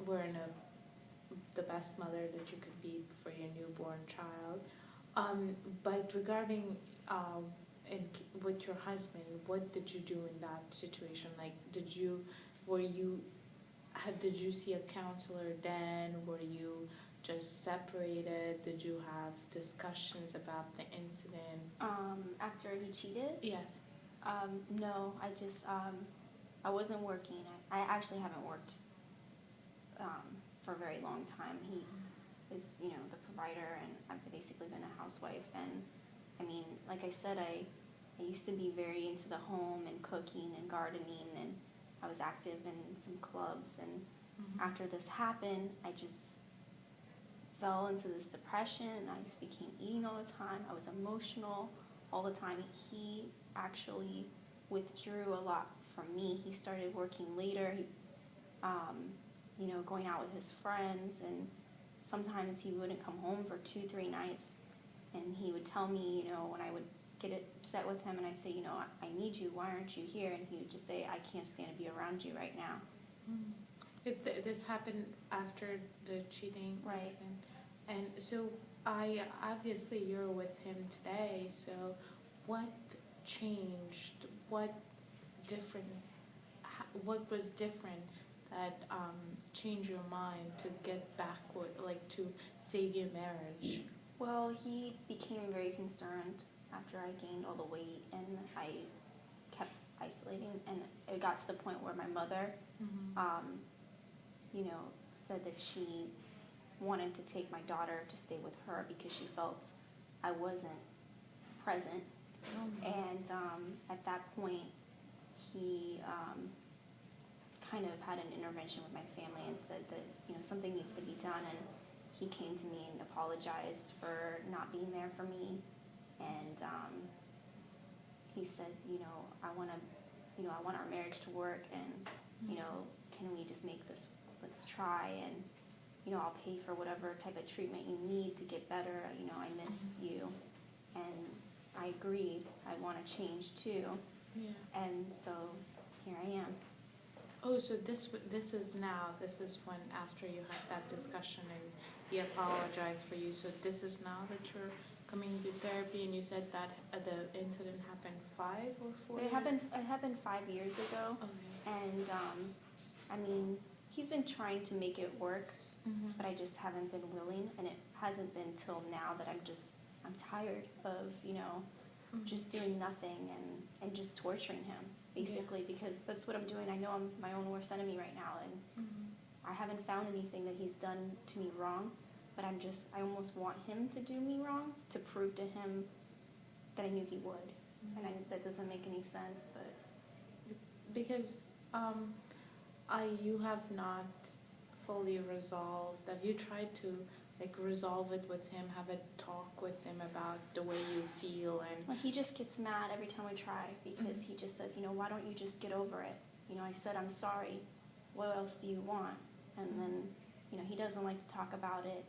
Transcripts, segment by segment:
weren't the best mother that you could be for your newborn child. But regarding in, with your husband, what did you do in that situation? Like, were you, did you see a counselor then? Were you just separated? Did you have discussions about the incident? After he cheated? Yes. No, I wasn't working. I actually haven't worked for a very long time. He is, the provider, and I've basically been a housewife. And I mean, like I said, I used to be very into the home and cooking and gardening, and I was active in some clubs. And after this happened, I just fell into this depression, and I just became eating all the time. I was emotional all the time. He actually withdrew a lot from me. He started working later, going out with his friends, and sometimes he wouldn't come home for 2-3 nights, and he would tell me, when I would get upset with him, and I'd say, I need you, why aren't you here? And he would just say, I can't stand to be around you right now. This happened after the cheating Right. incident. And so obviously you're with him today, so what changed? What was different that changed your mind to get backward, like to save your marriage? Well, he became very concerned after I gained all the weight, and I kept isolating, and it got to the point where my mother, said that she wanted to take my daughter to stay with her because she felt I wasn't present. And at that point, he kind of had an intervention with my family and said that something needs to be done. And he came to me and apologized for not being there for me. And he said, I want our marriage to work, and can we just make this? Let's try, and I'll pay for whatever type of treatment you need to get better. I miss you, and I agreed. I want to change too. Yeah. And so here I am. Oh, so this is when after you had that discussion and he apologized for you. So this is now that you're coming to therapy, and you said that the incident happened 5 or 4 years? It happened 5 years ago. Okay. And I mean, he's been trying to make it work, but I just haven't been willing, and it hasn't been till now that I'm tired of just doing nothing and just torturing him, basically, because that's what I'm doing. I know I'm my own worst enemy right now, and I haven't found anything that he's done to me wrong, but I almost want him to do me wrong to prove to him that I knew he would. And that doesn't make any sense, but because you have not fully resolved. Have you tried to resolve it with him, have a talk with him about the way you feel? And well, he just gets mad every time we try, because he just says, why don't you just get over it? I said, I'm sorry. What else do you want? And then, he doesn't like to talk about it,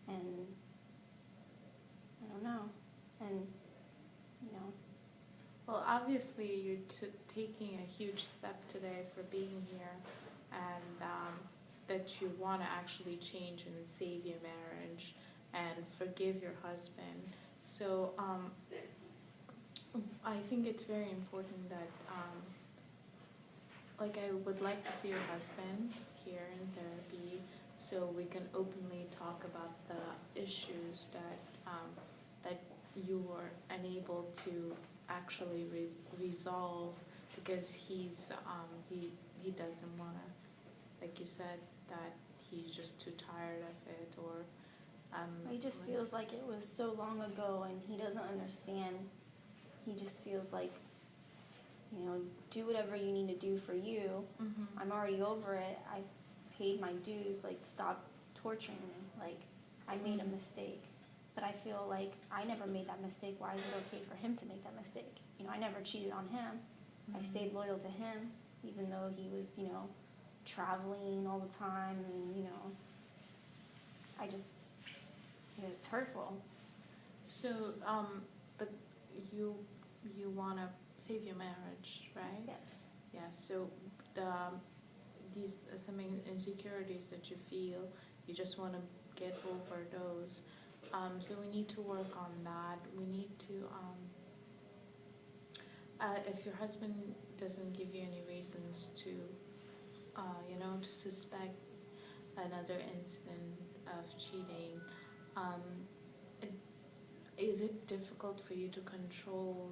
and I don't know. And, well, obviously you're taking a huge step today for being here, and that you want to actually change and save your marriage and forgive your husband. So I think it's very important that I would like to see your husband here in therapy, so we can openly talk about the issues that you were unable to actually resolve, because he doesn't want to, like you said, that he's just too tired of it, or he just feels like it was so long ago, and he doesn't understand. He just feels like, do whatever you need to do for you. I'm already over it. I've paid my dues. Stop torturing me. I made a mistake, but I feel like I never made that mistake. Why is it okay for him to make that mistake? I never cheated on him. I stayed loyal to him, even though he was, traveling all the time, and I just, it's hurtful. So you want to save your marriage, right? Yes. Yeah. So these some insecurities that you feel. You just want to get over those. So we need to work on that. We need to, if your husband doesn't give you any reasons to, to suspect another incident of cheating, um, it, is it difficult for you to control?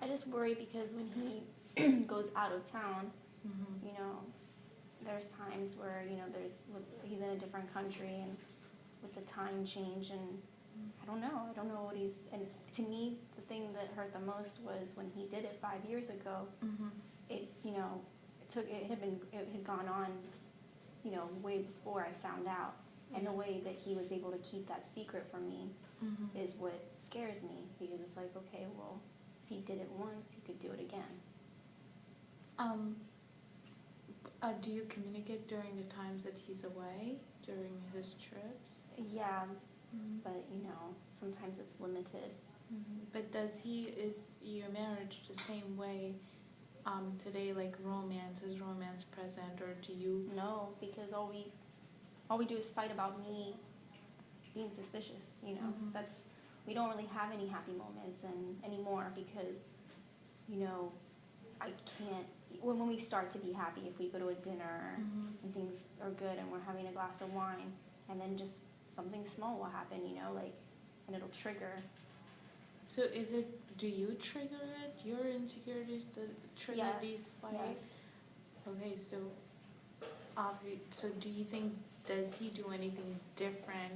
I just worry because when he goes out of town, Mm-hmm. you know, there's times where, he's in a different country and with the time change and I don't know what and to me, the thing that hurt the most was when he did it 5 years ago, Mm-hmm. it had gone on, way before I found out. And the way that he was able to keep that secret from me Mm-hmm. is what scares me because it's like, okay, well, if he did it once, he could do it again. Do you communicate during the times that he's away, during his trips? Yeah, Mm-hmm. but sometimes it's limited. Mm-hmm. But is your marriage the same way today, like is romance present, or do you? No, because all we do is fight about me being suspicious, Mm-hmm. We don't really have any happy moments anymore because, I can't, when we start to be happy, if we go to a dinner Mm-hmm. and things are good and we're having a glass of wine and then just something small will happen, and it'll trigger. So do you trigger it, your insecurities to trigger these fights? Yes. Okay, so do you think, does he do anything different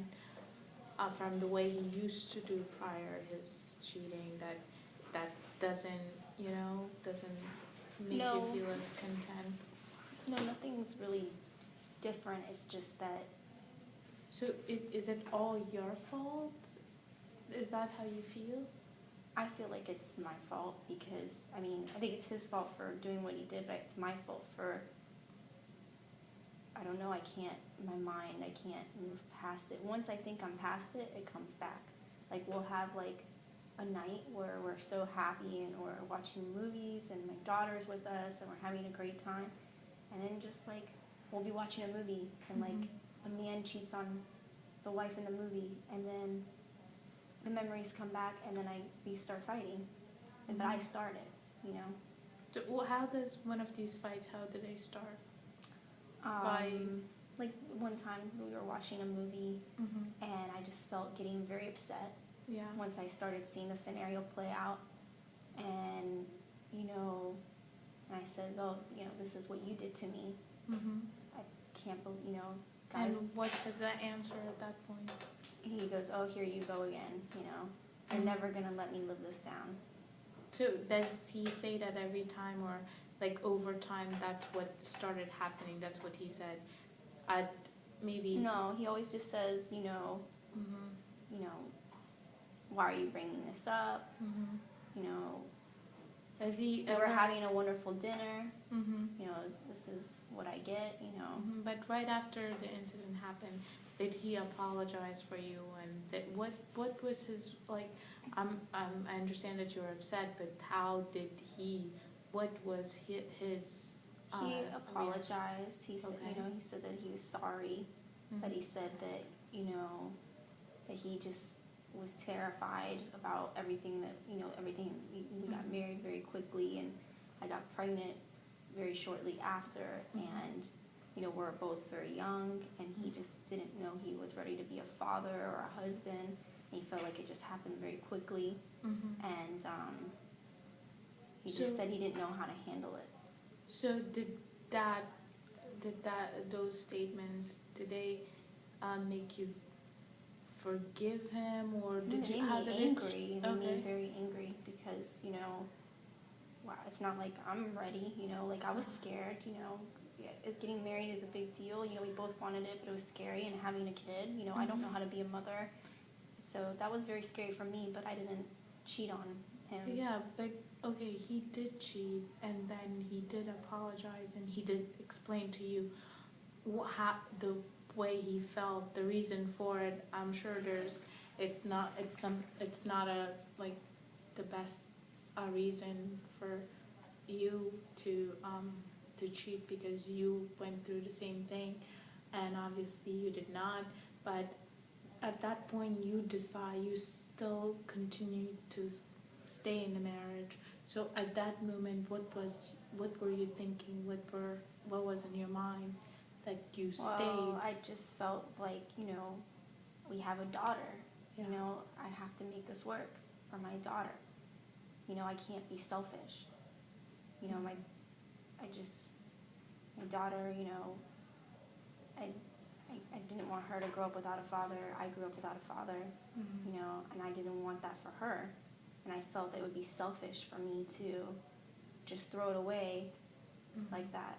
from the way he used to do prior his cheating that doesn't make No. you feel as content? No, nothing's really different. It's just that So is it all your fault? Is that how you feel? I feel like it's my fault because, I think it's his fault for doing what he did, but it's my fault for, I don't know, I can't move past it. Once I think I'm past it, it comes back. Like, we'll have, a night where we're so happy and we're watching movies and my daughter's with us and we're having a great time. And then just, we'll be watching a movie and, a man cheats on the wife in the movie and then the memories come back and then we start fighting. But I started, How does one of these fights, how did they start? Like one time we were watching a movie Mm-hmm. and I just felt getting very upset Yeah. once I started seeing the scenario play out. And, and I said, oh, this is what you did to me. Mm-hmm. I can't believe, guys. And what was that answer at that point? He goes, oh, here you go again, You're never going to let me live this down. So does he say that every time, or over time that's what started happening, that's what he said? Maybe. No, he always just says, Mm-hmm. Why are you bringing this up? Mm-hmm. Has he We ever? were having a wonderful dinner. Mm-hmm. This is what I get, Mm-hmm. But right after the incident happened, did he apologize for you? And what was his I understand that you were upset, but how did he? What was his? He apologized. He said, Okay. he said that he was sorry, but he said that, that he just was terrified about everything that, everything. We got married very quickly, and I got pregnant very shortly after, and, we're both very young, and he just didn't know he was ready to be a father or a husband. He felt like it just happened very quickly, Mm-hmm. and he just said he didn't know how to handle it. So did those statements, did they make you forgive him, or did you? It made me angry. It made Okay. me very angry because, wow, it's not like I'm ready, I was scared, getting married is a big deal. We both wanted it, but it was scary, and having a kid, I don't know how to be a mother. So that was very scary for me, but I didn't cheat on him. Yeah, but okay, he did cheat, and then he did apologize, and he did explain to you the way he felt, the reason for it. I'm sure it's not a the best reason for you to to cheat because you went through the same thing, and obviously you did not. But at that point, you still continue to stay in the marriage. So at that moment, what were you thinking? What was in your mind that you Well, stayed? I just felt like, we have a daughter. Yeah. I have to make this work for my daughter. I can't be selfish. My daughter, I didn't want her to grow up without a father. I grew up without a father, Mhm. and I didn't want that for her. And I felt it would be selfish for me to just throw it away Mhm. like that.